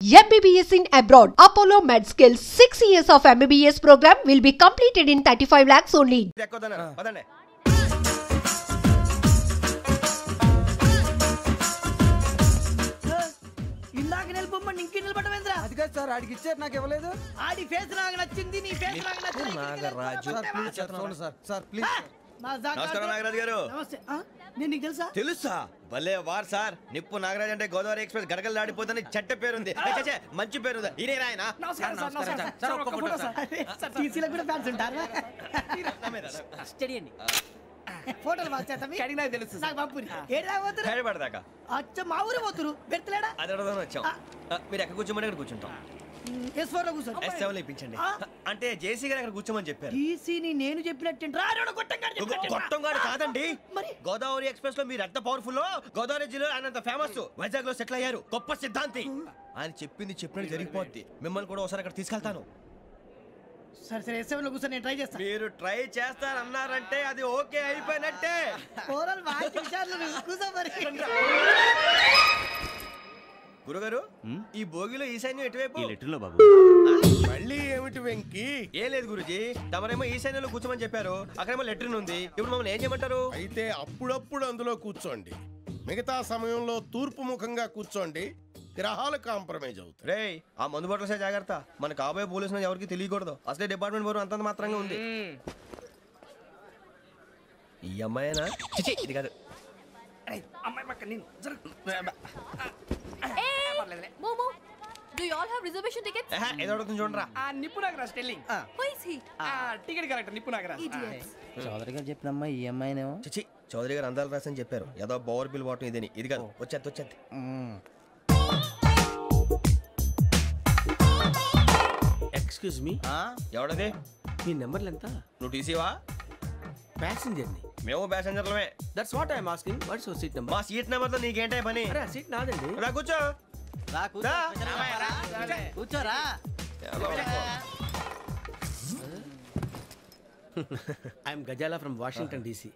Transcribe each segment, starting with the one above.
MBBS in abroad. Apollo MedSkill 6 years of MBBS program will be completed in 35 lakhs only. ఇందాక నిలబొమ్మని ఇంకే నిలబడమేంద్రా? అది కాదు sir, ఆడికి ఇచ్చారు, నాకు ఇవ్వలేదు. ఆడి ఫేస్ నాకు నచ్చింది, నీ ఫేస్ నాకు నచ్చింది. Nagaraju sir please. నమస్కారం నాగరాజు గారు. నమస్తే. నేను నీకు తెలుసా? తెలుసా? భలే వార్ సార్. నిప్పు నాగరాజ్ అంటే గోదావరి ఎక్స్ప్రెస్ గడగలు దాడిపోతుంది చెట్ట పేరుంది. మంచి పేరు. ఇదే ఆయన. నమస్కారం సార్. ఒక్క ఫోటో సార్. టీసీలో కూడా ఫ్యాన్స్ ఉంటారు. స్టడీ ఫోటోలు మార్చేస్తాం. కడిగినా తెలుసు. నాకు పంపుని. ఏడా పోతురు? హైదరాబాద్. అచ్చా మా ఊరు పోతురు. పెడతలేడా? అది అడగదామని వచ్చాం. మీరు ఎక్కడ కూర్చోమని అక్కడ కూర్చుంటాం. S4 లో కూర్చోండి. S7 లో ఇప్పించండి. అంటే జేసీ గారు అక్కడ కూర్చోమని చెప్పారు. టీసీని నేను చెప్పినట్టు గొట్టంగాడు కాదండి. గోదావరి ఎక్స్ప్రెస్ లో మీరు ఎంత పవర్ఫుల్, గోదావరి జిల్లా ఆయన ఫేమస్, వైజాగ్ లో సెటిల్ అయ్యారు, గొప్ప సిద్ధాంతి. ఆయన చెప్పింది చెప్పినట్టు జరిగిపోద్ది. మిమ్మల్ని కూడా ఒకసారి అక్కడ తీసుకెళ్తాను. సరే S7 లో కూర్చొని నేను ట్రై చేస్తాను. మీరు ట్రై చేస్తారన్నారంటే అది ఓకే అయిపోయినట్టే. ఓవరాల్ వాచ్ విషయాలు కూర్చో మరి. గురుగారు, ఈ భోగిలో ఈశాన్యం ఎటువైపు? బాబు మళ్ళీ ఏమిటి వెంకీ? ఏం లేదు గురుజీ, తమరేమో ఈశాన్యంలో కూర్చోమని చెప్పారు, అక్కడేమో లెట్రిన్ ఉంది. ఇప్పుడు మమ్మల్ని ఏం చేయమంటారు? అయితే అప్పుడప్పుడు అందులో కూర్చోండి, మిగతా సమయంలో తూర్పు ముఖంగా కూర్చోండి. గ్రహాలు కాంప్రమైజ్ అవుతాయి. రే, ఆ మందు బాటలసే జాగ్రత్త. మన కాబోయే పోలీసులు ఎవరికి తెలియకూడదు. అసలే డిపార్ట్మెంట్ బోరు అంతంత మాత్రంగా ఉంది. ఈ అమ్మాయినా? ఇది కాదు. అమ్మాయి పక్క నేను Momo, do you all have reservation tickets? ఏదో అడుగుతుంది చూడరా. నిప్పు Nagaraj telling. Who is he? Ticket correct నిప్పు నాగరాజ్. Idiots. చౌదరి గారు చెప్పినమ్మా ఈ అమ్మాయినేమో. చిచి, చౌదరి గారు అందాలు రాసని చెప్పారు. ఏదో బోర్ బిల్ వాటం ఇదని. ఇది కాదు. వచ్చేది. Excuse me, ఎవడది? మీ నెంబర్లు ఎంత? నువ్వు టీసీవా? ప్యాసింజర్ ని. మేము ప్యాసెంజర్లమే. That's what I am asking. What's your seat number? మా సీట్ నెంబర్ తో నీకేంటే పని? అరే ఆ సీట్ నాదండి. రా కూర్చో. కూర్చోరా. I'm Gazala from Washington DC,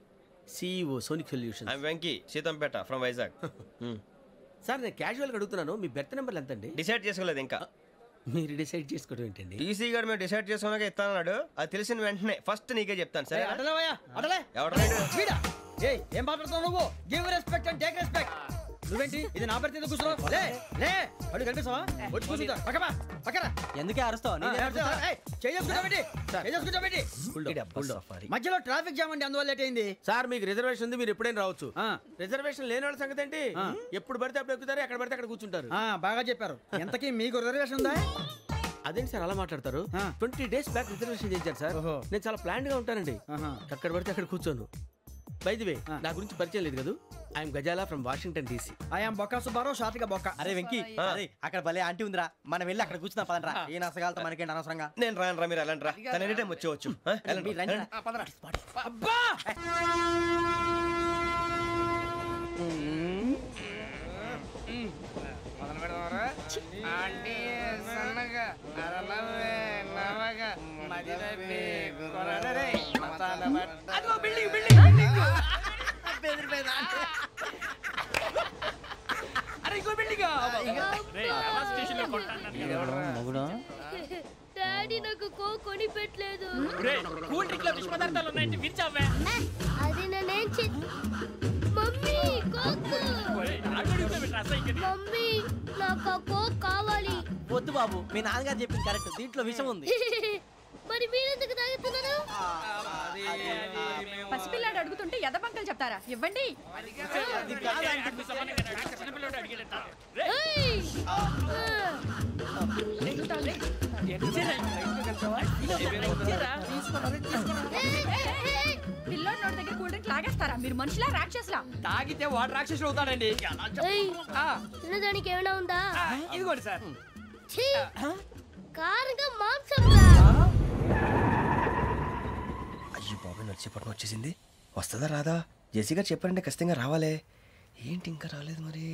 CEO Sonic Solutions. I'm Venky, Seethampeta from Vizag. Sir నేను క్యాజువల్గా అడుగుతున్నాను, మీ బెర్త్ నెంబర్లు ఎంత అండి? డిసైడ్ చేసుకోలేదు ఇంకా. మీరు డిసైడ్ చేసుకోవడం ఏంటండి? టీసీ గారు మేము డిసైడ్ చేసుకున్నాక ఇస్తానన్నాడు. అది తెలిసిన వెంటనే ఫస్ట్ నీకే చెప్తాను. సరే ఎవడ ఏం మాట్లాడుతున్నావు నువ్వు? Give respect and take respect. నువ్వేంటి ఇది నా పరిస్థితి కూర్చున్నావు? లే అడుగు కనిపిస్తావా? వచ్చి కూర్చుంటా. పక్కన ఎందుకే అరుస్తావు? మధ్యలో ట్రాఫిక్ జామ్ అండి, అందువల్ల లేట్ అయింది. సార్ మీకు రిజర్వేషన్ ఉంది, మీరు ఎప్పుడైనా రావచ్చు. రిజర్వేషన్ లేని వాళ్ళ సంగతి ఏంటి? ఎప్పుడు పడితే అప్పుడు ఎక్కుతారు, ఎక్కడ పడితే అక్కడ కూర్చుంటారు. బాగా చెప్పారు. ఎంతకీ మీకు రిజర్వేషన్ ఉందా? అదేంటి సార్ అలా మాట్లాడతారు? 20 days బ్యాక్ రిజర్వేషన్ చేశారు సార్. నేను చాలా ప్లాన్డ్ గా ఉంటానండి. అక్కడ పడితే అక్కడ కూర్చోను. బై ది వే, నా గురించి పరిచయం లేదు కదా. I'm Gazala from Washington DC. I'm Bokka Subbarao, షార్ట్గా బొక్క. అరే వెంకీ, అక్కడ భలే ఆంటీ ఉందిరా, మనం వెళ్ళి అక్కడ కూర్చున్నా పదండ్రా. ఏ నసగాలతో మనకేంటి అనవసరంగా. నేను రాను రా, మీరు వెళ్ళండి రా. తన ఎనీ టైం వచ్చేవచ్చు. డాడీ నాకు కోక్ కొని పెట్టలేదు. కూల్ డ్రింక్ లో విష పదార్థాలు ఉన్నాయండి, విరిచావే. అది నేనేం మమ్మీ కోక్. మమ్మీ నాకు కోక్ కావాలి. వద్దు బాబు, మీ నాన్నగారు చెప్పింది కరెక్ట్, దీంట్లో విషయం ఉంది. మరి మీరెందుకు తాగుతున్నారు? పసిపిల్లాడు అడుగుతుంటే ఎదబంకలు చెప్తారా? ఇవ్వండి. పిల్లోడి నోటి దగ్గర కూల్ డ్రింక్ లాగేస్తారా? మీరు మనుషులా రాక్షసులా? తాగితే వాడు రాక్షసుడు అవుతాడండి. తినడానికి ఏమైనా ఉందా? ఇదిగోండి సార్. కారంగా మాంసం. అయ్యో బాబు, నడిచేపట్నం వచ్చేసింది. వస్తుందా రాదా? జేసీ గారు చెప్పారంటే ఖచ్చితంగా రావాలే. ఏంటి ఇంకా రాలేదు మరి?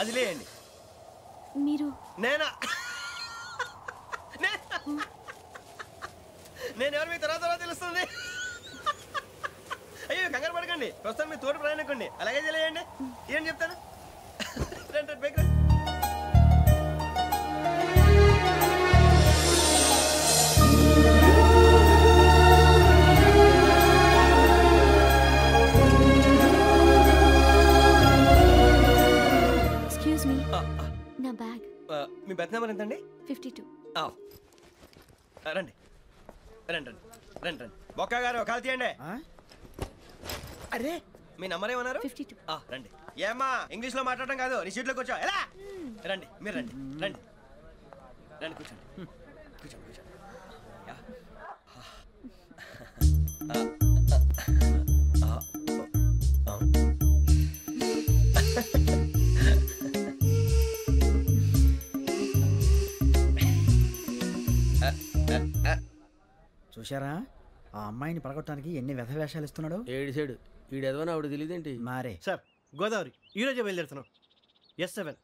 అది లేయండి. మీరు నేనా? నేను ఎవరు మీ తర్వాత తెలుస్తుంది. అయ్యో కంగారు పడకండి, ప్రస్తుతం మీ తోటి ప్రయాణకండి. అలాగే తెలియండి, ఏం చెప్తాను. రండి బైక్ రండి. ఎక్స్క్యూజ్ మీ, నా బ్యాగ్. మీ బెత్ నెంబర్ ఎంతండి? 52. రండి రండి రండి రండి రండి. బొక్క గారు కాల్ తీయండి. అరే మీ నంబర్ ఏమన్నారు? 52. రండి. ఏమ్మా ఇంగ్లీష్ లో మాట్లాడడం కాదు, నీ సీట్లో కూర్చో. ఎలా రండి, మీరు రండి రండి రండి, కూర్చోండి కూర్చోండి కూర్చోండి. చూశారా ఆ అమ్మాయిని పడగొట్టడానికి ఎన్ని వ్యధ వేషాలు ఇస్తున్నాడు. ఏడు సైడు ఈడు ఎదవని ఆవిడ తెలియదేంటి? మారే సార్ గోదావరి ఈరోజే బయలుదేరుతున్నాం. S7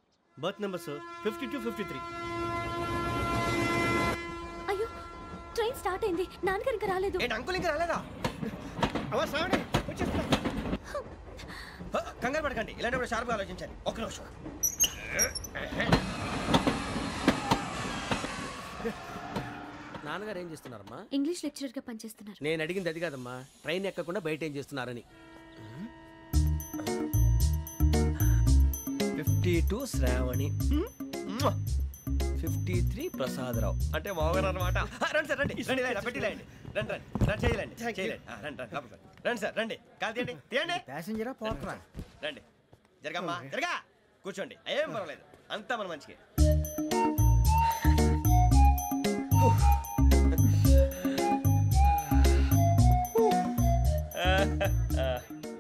berth numbers 52, 53. అయ్యో, ట్రైన్ స్టార్ట్ అయింది. నాన్నగారు ఇంకా రాలేదు. ఏంటి అంకుల్ ఇంకా రాలేదా? కంగారు పడకండి, ఇలాంటప్పుడు షార్ప్గా ఆలోచించాలి. ఒక్క నిమిషం. నాన్నగారు ఏం చేస్తున్నారమ్మా? ఇంగ్లీష్ లెక్చరర్ గా పనిచేస్తున్నారు. నేను అడిగింది అది కాదమ్మా, ట్రైన్ ఎక్కకుండా బయట ఏం చేస్తున్నారని. 52 శ్రావణి, 53 ప్రసాదరావు అంటే మామగారు అనమాట. రండి సార్ రండి రండి, పెట్టి లేండి. రండి రండి రండి, చేయలేండి చేయలేండి. రండి రండి లోపలికి రండి సార్, రండి కాల్ తీయండి తీయండి. ప్యాసింజరా పోట్రా. రండి జరగమ్మా జరగా, కూర్చోండి. ఏం పర్వాలేదు, అంతా మన మంచిగా.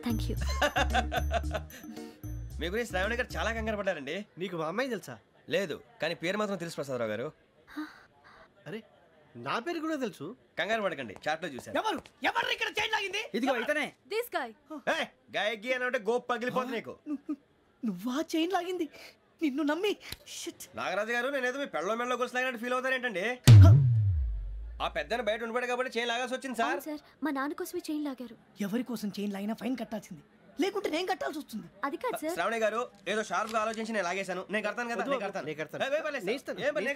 Thank you. మీ గురించి శ్రావణి గారు చాలా కంగారు పడ్డారండి. నీకు మా అమ్మాయి తెలుసా? లేదు, కానీ పేరు మాత్రం తెలుసు ప్రసాదరావు గారు. అరే నా పేరు కూడా తెలుసు. కంగారు పడకండి, చాట్లో చూశాను. ఎవరు ఇక్కడ చైన్ లాగింది? ఇదిగో అయితేనే దిస్ గాయ్. గాయకి అని అంటే గోప్ పగిలిపోతుంది నీకు. నువ్వా చైన్ లాగింది? నిన్ను నమ్మి. నాగరాజు గారు, నేనేదో మీ పెళ్ళ మెళ్ళ గురిసిలాగినట్టు ఫీల్ అవుతారేంటండి? ఆ పెద్దని బయట ఉండిపోయాడు కాబట్టి చైన్ లాగాల్సి వచ్చింది సార్. సార్, మా నాన్న కోసమే చైన్ లాగారు. ఎవరి కోసం చైన్ లాగినా ఫైన్ కట్టాల్సింది, లేకుంటే నేను కట్టాల్సి వస్తుంది. అది కాదు సార్. శ్రావణి గారు ఏదో షార్ప్ గా ఆలోచించి నేను లాగేశాను. నేను కడతాను కదా, నేను కడతాను. నేను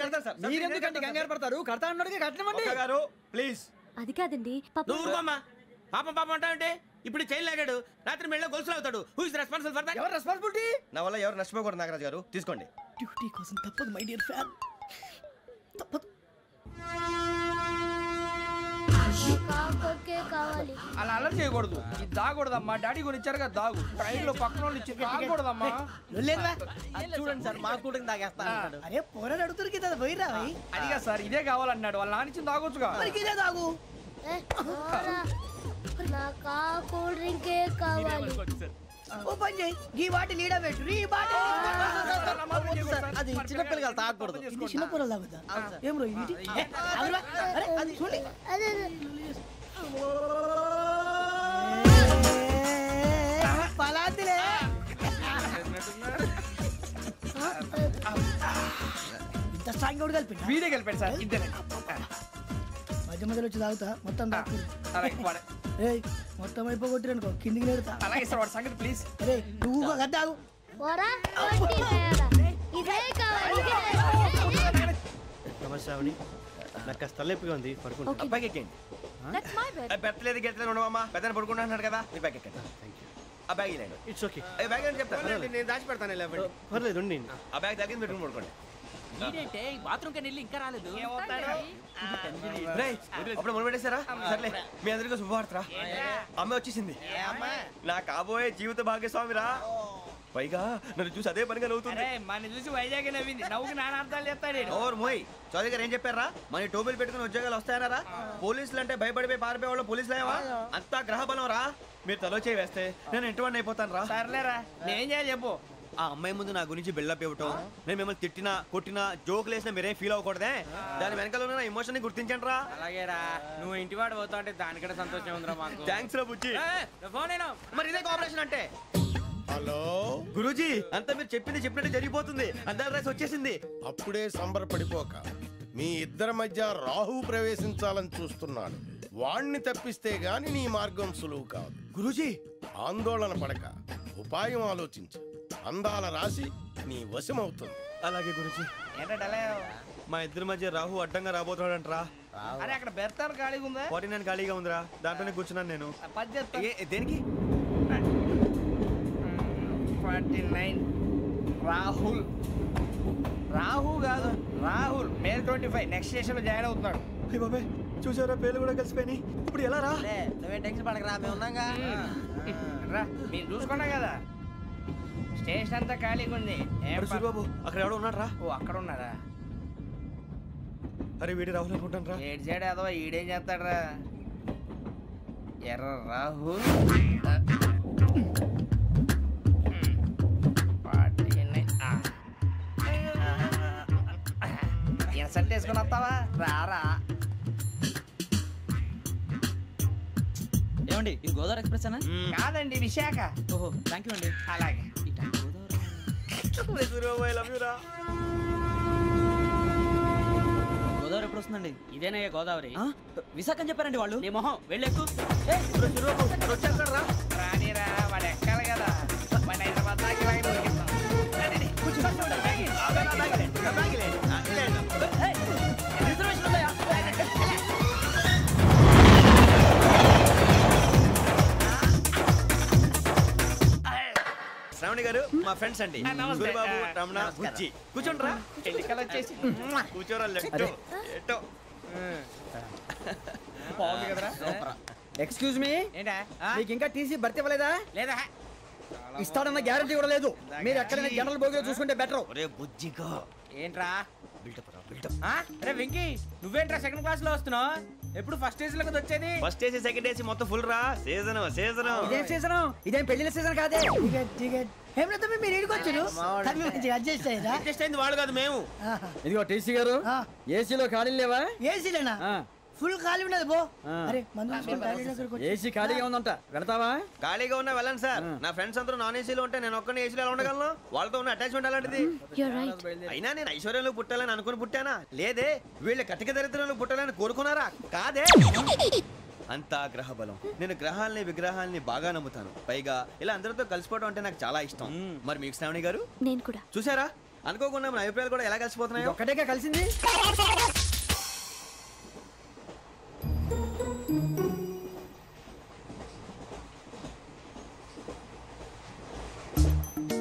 కడతాను సార్. మీరెందుకంటే కంగారు పడతారు? కడతా అన్నాడుగా కట్టమండి. ఒక్క గారు ప్లీజ్. అది కాదండి. నువ్వు ఊరుకోమ్మా. పాపం పాపం అంటావంటే? ఇప్పుడు చైన్ లాగాడు, రాత్రి మెళ్ళ గొలుసులు అవుతాడు. Who is responsible for that? ఎవరు రెస్పాన్సిబిలిటీ? నా వల్ల ఎవరు నష్టపోకూడదు నాగరాజు గారు, తీసుకోండి. డ్యూటీ కోసం తప్పదు మై డియర్ ఫ్యాన్, తప్పదు. అలా అలర్ట్ చేయకూడదు. ఇది దాగకూడదమ్మా. డాడీ కొని ఇచ్చారు కదా దాగు. ట్రైన్ లో పక్కన వాళ్ళు ఇచ్చి దాగకూడదమ్మా. చూడండి సార్, మా కూడా తాగేస్తా. అరే పోరాడు అడుగుతారు కదా, పోయిరా. అదిగా సార్, ఇదే కావాలన్నాడు. వాళ్ళ నాన్న ఇచ్చింది తాగొచ్చుగా. ఇదే తాగు. కూల్ డ్రింకే కావాలి. ఓ పని చేయి, ఈ బాటిల్ లీడ పెట్టు. ఈ బాటిల్ అది చిన్నపిల్లలు తాగకూడదు. ఇది చిన్న పొరలు తాగుతా. ఏం రో ఇది? అరే అది చూడండి. పలాతిలే. ఇంత స్ట్రాంగ్ కూడా కలిపి వీడే గెలిపాడు సార్. ఇంతేనే. మధ్య మధ్యలో వచ్చి తాగుతా, మొత్తం తాగు. అలాగే వాడు. ఏయ్ మొత్తం అయిపోగొట్టిరనుకో కిందికి నేడుతా. అలాగే సార్, వాడు సంగతి ప్లీజ్. అరే నువ్వు కదా తాగు. నమస్కారం, నాకు కాస్త తలెప్పిగా ఉంది, పడుకుంటా. అబ్బాయికి ఎక్కండి. That's my bed. పెట్టలేదు గెట్టలేదు ఉండవమ్మా. పెద్దని పడుకుంటున్నాడు కదా, మీ బ్యాగ్ ఎక్కండి. ఆ బ్యాగ్ ఇలాండి. It's okay. బ్యాగ్ అని చెప్తాను, నేను దాచి పెడతాను. పర్లేదు ఉండి. ఆ బ్యాగ్ తగ్గింది పెట్టుకుని పడుకోండి. బాత్రూమ్ కని వెళ్ళి ఇంకా రాలేదు. రేయ్, అప్పుడు మొదలు పెట్టేశారా? సర్లే, మీ అందరికీ శుభవార్తరా. అమ్మాయి వచ్చేసింది, నా కాబోయే జీవిత భాగ్యస్వామిరా. పైగా నన్ను చూసి అదే పనిగా నవ్వుతుంది. మన చూసి వైజాగ్ నవ్వింది. నవ్వుకి నాన్న అర్థాలు చెప్తాడు. ఓర్ మోయ్, చౌదరి గారు ఏం చెప్పారా? మన టోబీలు పెట్టుకుని ఉద్యోగాలు వస్తాయనరా? పోలీసులు అంటే భయపడిపోయి పారిపోయే వాళ్ళు పోలీసులు అయ్యావా? అంతా గ్రహ బలం రా. మీరు తలో చేయి వేస్తే నేను ఇంటివాడిని అయిపోతాను రా. సర్లేరా, నేనేం చేయాలి చెప్పు. ఆ అమ్మాయి ముందు నా గురించి బిల్డప్ ఇవ్వటం, నేను మిమ్మల్ని తిట్టినా కొట్టినా జోకులు వేసినా మీరేం ఫీల్ అవ్వకూడదే. దాని వెనకాల ఉన్న నా ఎమోషన్ ని గుర్తించండి రా. అలాగేరా, నువ్వు ఇంటివాడు పోతా అంటే దానికంటే సంతోషం ఉందిరా మాకు. థ్యాంక్స్ రా బుజ్జి. ఫోన్ మరి ఇదే కోఆపరేషన్ అంటే. హలో గురూజీ అంతా మీరు చెప్పింది చెప్పినట్టు జరిగిపోతుంది. అందాల రాసి వచ్చేసింది. అప్పుడే సంబరపడిపోక. మీ ఇద్దరి మధ్య రాహు ప్రవేశించాలని చూస్తున్నాడు. వాణ్ణి తప్పిస్తే గాని నీ మార్గం సులువు కాదు. గురూజీ ఆందోళన పడక ఉపాయం ఆలోచించు. అందాల రాశి నీ వశమవుతుంది. అలాగే గురూజీ. మా ఇద్దరి మధ్య రాహు అడ్డంగా రాబోతున్నాడంట్రా. అరే అక్కడ బెర్తాను ఖాళీగా ఉందా? 49 ఖాళీగా ఉందిరా, దాంట్లోనే కూర్చున్నాను నేను. దేనికి? 49 రాహుల్. రాహు కాదు రాహుల్. మే 25 నెక్స్ట్ స్టేషన్ లో జాయిన్ అవుతున్నాడు. బాబే చూసారా, పేర్లు కూడా కలిసిపోయినాయి. ఇప్పుడు ఎలా రా? నువ్వేం టెన్షన్ పడకరా, మేము ఉన్నాగా. రా మీరు చూసుకున్నా కదా, స్టేషన్ అంతా ఖాళీగా ఉంది. సూరిబాబు అక్కడ ఎవడో ఉన్నాడు రా. ఓ అక్కడ ఉన్నారా? అరే వీడి రాహుల్ అనుకుంటాను రా. ఏడు సైడ్ అదో ఈడేం చేస్తాడరా? ఎర్ర రాహుల్. సెట్ వేసుకుని వస్తావా? రారా. ఏమండి ఇది గోదావరి ఎక్స్ప్రెస్ అనా? కాదండి విశాఖ. ఓహో థ్యాంక్ యూ అండి. అలాగే. సూరిబాబు ఐ లవ్ యు రా. గోదావరి ఎప్పుడు వస్తుందండి? ఇదేనయ్యా గోదావరి. విశాఖ అని చెప్పారండి వాళ్ళు. నీ మొహం వెళ్ళెక్కు. వచ్చేస్తాడు రా. రానిరా, వాడు ఎక్కాలి కదా. మన హైదరాబాద్ దాకా ఇలాగే దొరికిస్తాం. శ్రావణి గారు మా ఫ్రెండ్స్ అండి. సూరిబాబు, రమణ, బుజ్జి. కూర్చోండి రా. ఎన్నికలు వచ్చేసి కూర్చోరా. లెట్టో ఎట్టో. బాగుంది కదరా? ఎక్స్క్యూజ్ మీ, ఏంటా? మీకు ఇంకా టీసీ భర్తీ ఇవ్వలేదా? లేదా ఇస్తాడన్న గ్యారంటీ కూడా లేదు. మీరు ఎక్కడైనా జనరల్ బోగిలో చూసుకుంటే బెటర్. ఒరే బుజ్జిగా ఏంట్రా? బిల్డప్ రా, బిల్డప్. అరే వెంకీ, నువ్వేంట్రా సెకండ్ క్లాస్ లో వస్తున్నావు? ఎప్పుడు ఫస్ట్ ఏసీ లో వచ్చేది? ఫస్ట్ ఏసీ సెకండ్ ఏసీ మొత్తం ఫుల్ రా. Season season. ఇదేం సీజన్? ఇదేం పెళ్లిన సీజన్ కాదే. మీరు ఇడికొచ్చారు, అడ్జస్ట్ అయ్యారా? అడ్జస్ట్ అయింది వాళ్ళు కాదు, మేము. ఇదిగో టీసీ గారు, ఏసీలో ఖాళీ లేవా? ఏసీలేనా? ఫుల్ ఖాళీ ఉండదు బో. అరే ఏసీ ఖాళీగా ఉందంట, వెళతావా? ఖాళీగా ఉన్నా వెళ్ళండి సార్. నా ఫ్రెండ్స్ అందరూ నాన్ ఏసీలో ఉంటే నేను ఒక్కనే ఏసీలో ఎలా ఉండగలను? వాళ్ళతో ఉన్న అటాచ్మెంట్ అలాంటిది. అయినా నేను ఐశ్వర్యంలో పుట్టాలని అనుకుని పుట్టానా? లేదే. వీళ్ళ కటిక దరిద్రంలో పుట్టాలని కోరుకున్నారా? కాదే. అంతా గ్రహ బలం. నేను గ్రహాలని విగ్రహాలని బాగా నమ్ముతాను. పైగా ఇలా అందరితో కలిసిపోవడం అంటే నాకు చాలా ఇష్టం. మరి మీకు శ్రావణి గారు? నేను కూడా. చూసారా, అనుకోకుండా మన అభిప్రాయాలు కూడా ఎలా కలిసిపోతున్నాయి. ఒక్కటేగా కలిసింది.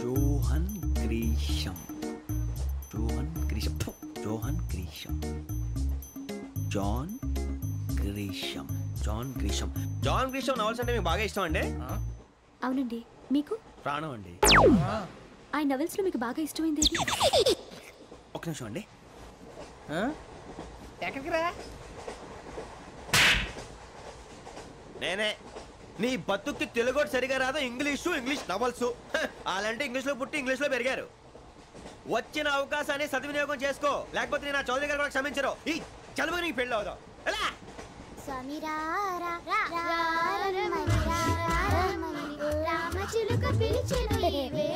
Johan Grisham. Johan Grisham. Johan Grisham. John Grisham. John Grisham. John Grisham novels అంటే మీకు బాగా ఇష్టం అండి? అవునండి. మీకు? ప్రాణం అండి. ఆ నవెల్స్ లో మీకు బాగా ఇష్టమైంది? ఒక నిమిషం అండి. ఎక్కడికి రా? నేనే. నీ బతుక్కి తెలుగు సరిగా రాదు, ఇంగ్లీష్ నవల్స్. అలాంటి ఇంగ్లీష్ లో పుట్టి ఇంగ్లీష్ లో పెరిగారు. వచ్చిన అవకాశాన్ని సద్వినియోగం చేసుకో, లేకపోతే నేను చౌదరి గారు కూడా క్షమించరు. ఈ చదువు నీకు పెళ్ళి అవుదాం. ఎలా?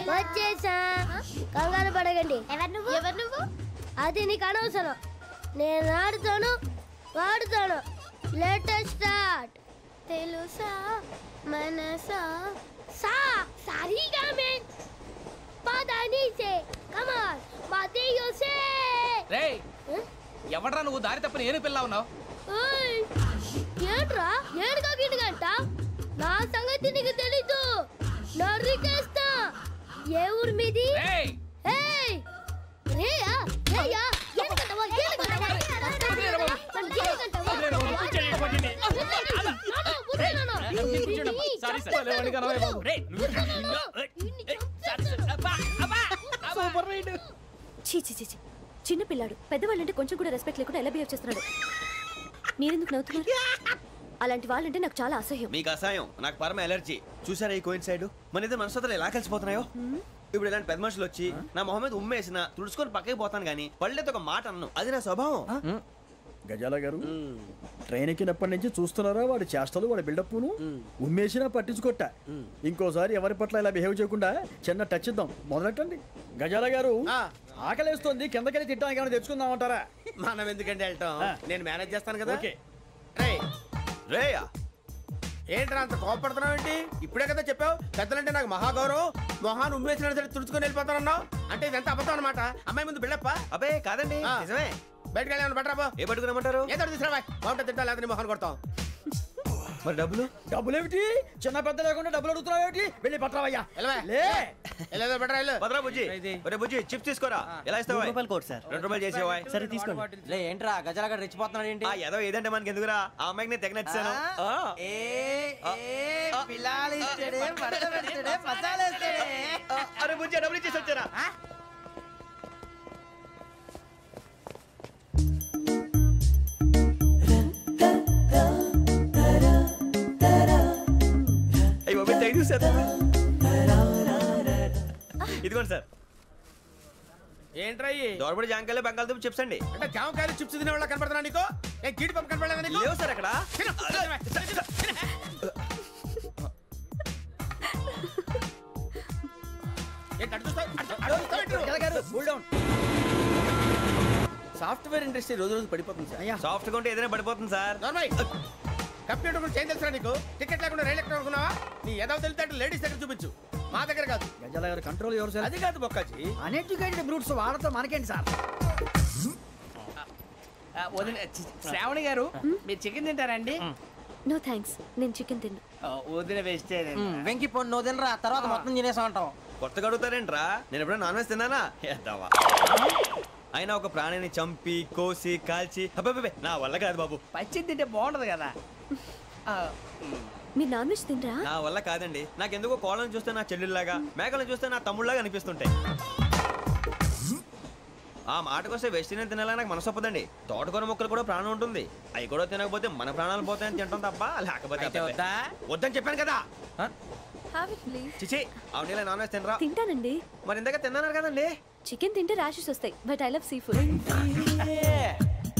వచ్చేసా, కంగారు పడగండి. ఎవరు నువ్వు? అది నీకు అనవసరం. నేను ఆడుతాను, వాడుతాను. Latest start. తెలుసా మనసా సా సారీగా మే పదాని సే కమాన్ మాదేయో సే. రేయ్ ఎవడ్రా నువ్వు? దారి తప్పని ఏను పిల్ల ఉన్నావు? ఓయ్ ఏంట్రా ఏడుగా గిడుగంట? నా సంగతి నీకు తెలీదు. నరికేస్తా. ఏ ఊరు మీది? రేయ్ ఏయ్ రేయా రేయా ఏనుగంటవా ఏనుగంటవా చిన్న పిల్లాడు. పెద్దవాళ్ళంటే కొంచెం కూడా రెస్పెక్ట్ లేకుండా ఎలా బిహేవ్ చేస్తున్నాడు? మీరెందుకు నవ్వుతున్నారు? అలాంటి వాళ్ళంటే నాకు చాలా అసహ్యం. మీకు అసహ్యం, నాకు పరమ ఎలర్జీ. చూసారా ఈ కోయిన్సైడ్? మన ఇద్దరు మనసుతో ఎలా కలిసిపోతున్నాయో. ఇప్పుడు ఇలాంటి పెద్ద మనుషులు వచ్చి నా మొహం మీద ఉమ్మేసిన తుడుచుకొని పక్కకి పోతాను గానీ పళ్ళేతో ఒక మాట అన్ను. అది నా స్వభావం. గజాల గారు ట్రైన్ ఎక్కినప్పటి నుంచి చూస్తున్నారా వాడి చేష్టలు వాడి బిల్డప్ను ఉమ్మేసినా పట్టించుకోట ఇంకోసారి ఎవరి పట్ల ఇలా బిహేవ్ చేయకుండా చిన్న టచ్ ఇద్దాం మొదలెట్టండి గజాల గారు ఆకలేస్తోంది కిందకెళ్ళి తిట్టడానికి ఏమైనా తెచ్చుకుందామంటారా మనం ఎందుకంటే వెళ్తాం నేను మేనేజ్ చేస్తాను కదా ఓకే రేయా ఏంట్రా అంత కోపడుతున్నావు ఏంటి ఇప్పుడే కదా చెప్పావు పెద్దలంటే నాకు మహాగౌరవం మొహాన్ని ఉమ్మేసిన సరే తుడుచుకొని వెళ్ళిపోతానన్నావు అంటే ఇదంతా అబద్ధం అనమాట అమ్మాయి ముందు బిల్డప్ప అబ్బే కాదండి నిజమే బయటకు వెళ్ళాను బట్రాబో ఏ పట్టుకురమ్మంటారు ఏదో తీసుకురా బాగుంటుంది తింటా లేదా మొహాన్ని కొడతాం మరి డబ్బులు ఏమిటి చిన్న పెద్ద లేకుండా డబ్బులు అడుగుతున్నావు ఏమిటి వెళ్ళి పట్టరావయ్యా బట్రా వెళ్ళు భద్రా బుజ్జి ఒరే బుజ్జి చిప్స్ తీసుకోరా ఎలా ఇస్తావా కోట్ సార్ 2 రూపాయలు చేసేవా సరే తీసుకోండి. లే ఏంట్రా గజాలగా రెచ్చిపోతున్నాడు ఏంటి ఏదో ఏదంటే మనకి ఎందుకురా ఆ అమ్మాయికి నేను తెగ నచ్చాను అరే బుజ్జి డబ్బులు ఇచ్చేసి వచ్చారా ఇదిగోండి సార్ ఏంట్రా దోరబడి జాంకాయలు బంగాళదుంప చిప్స్ అండి అంటే జామకాయలు చిప్స్ తినే వాళ్ళ కనపడుతున్నా నీకు ఏ గీడి పంప కనపడలేదా నీకు లేవు సార్ అక్కడ సాఫ్ట్వేర్ ఇండస్ట్రీ రోజు రోజు పడిపోతుంది సార్ సాఫ్ట్ గా ఉంటే ఏదైనా పడిపోతుంది సార్ కంప్యూటర్ గురించి ఏం తెలుసా నీకు టికెట్ లేకుండా రైలు ఎక్కడ అనుకున్నావా నీ ఏదో తెలితే లేడీస్ దగ్గర చూపించు మా దగ్గర కాదు గజాల గారు కంట్రోల్ ఎవరు సార్ అది కాదు బొక్కాజీ అన్ఎడ్యుకేటెడ్ బ్రూట్స్ వాడతాం మనకేంటి సార్ శ్రావణి గారు మీరు చికెన్ తింటారండి నో థ్యాంక్స్ నేను చికెన్ తిన్నా వదిన వేస్తే వెంకి పొన్ను నువ్వు తినరా తర్వాత మొత్తం తినేసా ఉంటాం కొత్తగా అడుగుతారేంట్రా నేను ఎప్పుడైనా నాన్ వెజ్ తిన్నానా ఎద్దావా అయినా ఒక ప్రాణిని చంపి కోసి కాల్చి అబ్బబ్బే నా వల్ల కాదు బాబు పచ్చి తింటే బాగుంటది కదా మీరు నాన్ వెజ్ తినరా నా వల్ల కాదండి నాకెందుకో కోళ్ళని చూస్తే నా చెల్లెళ్ళలాగా మేకలను చూస్తే నా తమ్ముళ్ళలాగా అనిపిస్తుంటాయి ఆ మాటకొస్తే వెస్టిరియన్ తినాలని నాకు మనసు ఒప్పదండి తోటకూర మొక్కలు కూడా ప్రాణం ఉంటుంది అవి కూడా తినకపోతే మన ప్రాణాలు పోతాయని తింటాం తప్ప లేకపోతే వద్దని చెప్పాను కదా చిచి అవునీ నాన్ వెజ్ తినరా తింటానండి మరి ఇందాక తిన్నాను కదండి చికెన్ తింటే ర్యాషెస్ వస్తాయి but I love sea food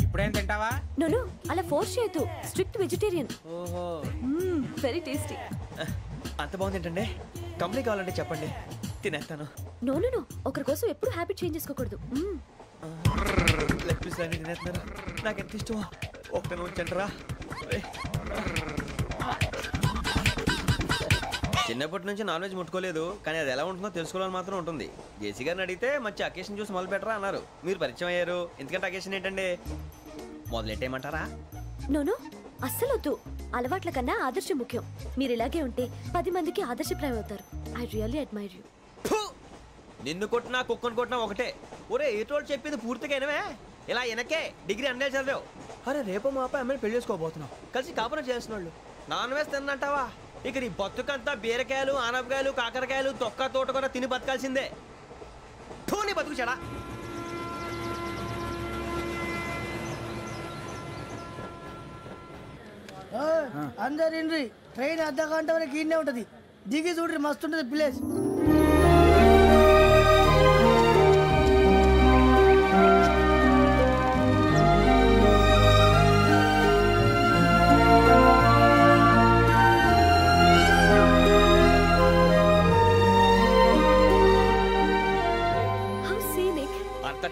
ఇప్పుడేం తింటావా నో అలా ఫోర్స్ చేయొద్దు స్ట్రిక్ట్ వెజిటేరియన్ ఓహో వెరీ టేస్టీ అంత బాగుంది ఏంటండి కంప్లీట్ కావాలంటే చెప్పండి తినేస్తాను నో ఒకరి కోసం ఎప్పుడు హ్యాబిట్ చేంజ్ చేసుకోకూడదు లెగ్ పీస్ అన్ని తినేస్తున్నారు నాకు ఎంత ఇష్టమో ఒకటే ఉంచండిరా చిన్నప్పటి నుంచి నాన్ వెజ్ ముట్టుకోలేదు కానీ అది ఎలా ఉంటుందో తెలుసుకోవాలని మాత్రం ఉంటుంది జేసీ గారిని అడిగితే మంచి అకేషన్ చూసి మొదలు పెట్టరా అన్నారు మీరు పరిచయం అయ్యారు ఎందుకంటే అకేషన్ ఏంటండి మొదలెట్టేయమంటారా నో అస్సలు వద్దు అలవాట్ల కన్నా ఆదర్శం ముఖ్యం మీరు ఇలాగే ఉంటే 10 మందికి ఆదర్శప్రాయం అవుతారు ఐ రియల్లీ అడ్మైర్ యూ నిన్ను కొట్టినా కుక్కను కొట్టినా ఒకటే ఒరే ఏటోళ్ళు చెప్పింది పూర్తిగా వినవే ఇలా వెనకే డిగ్రీ అన్నే చదివావు అరే రేపు మా అబ్బాయి అమ్మాయిని పెళ్లి చేసుకోబోతున్నావు కలిసి కాపురం చేసిన వాళ్ళు నాన్ వెజ్ తిన్నంటావా ఇక నీ బతుకంతా బీరకాయలు ఆనపకాయలు కాకరకాయలు తొక్క తోట కూడా తిని బతకాల్సిందే నీ బతుకు చెడా అందరు ఇండ్రి ట్రైన్ అర్ధ గంట వరకు ఇన్నే ఉంటది దిగి చూడ్రి మస్తు ఉంటది ప్లేస్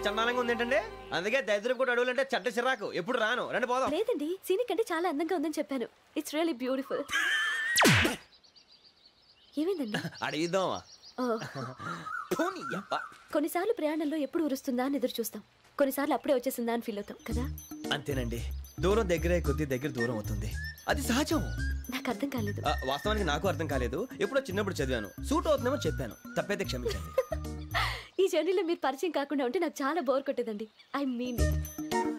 చందానంగా ఉంది ఏంటంటే అందుకే దరిద్రం కూడా అడవులంటే చెడ్డ చిరాకు ఎప్పుడు రాను రండి పోదాం లేదండి సీనిక్ అంటే చాలా అందంగా ఉందని చెప్పాను ఇట్స్ రియల్లీ బ్యూటిఫుల్ ఏమైందండి అడిగిద్దామా కొన్నిసార్లు ప్రయాణంలో ఎప్పుడు ఉరుస్తుందా అని ఎదురు చూస్తాం కొన్నిసార్లు అప్పుడే వచ్చేసిందా అని ఫీల్ అవుతాం కదా అంతేనండి దూరం దగ్గరే కొద్ది దగ్గర దూరం అవుతుంది అది సహజం నాకు అర్థం కాలేదు వాస్తవానికి నాకు అర్థం కాలేదు ఎప్పుడో చిన్నప్పుడు చదివాను సూట్ అవుతుందేమో చెప్పాను తప్పైతే క్షమించండి ఈ జర్నీలో మీరు పరిచయం కాకుండా ఉంటే నాకు చాలా బోర్ కొట్టేదండి ఐ మీన్ ఇట్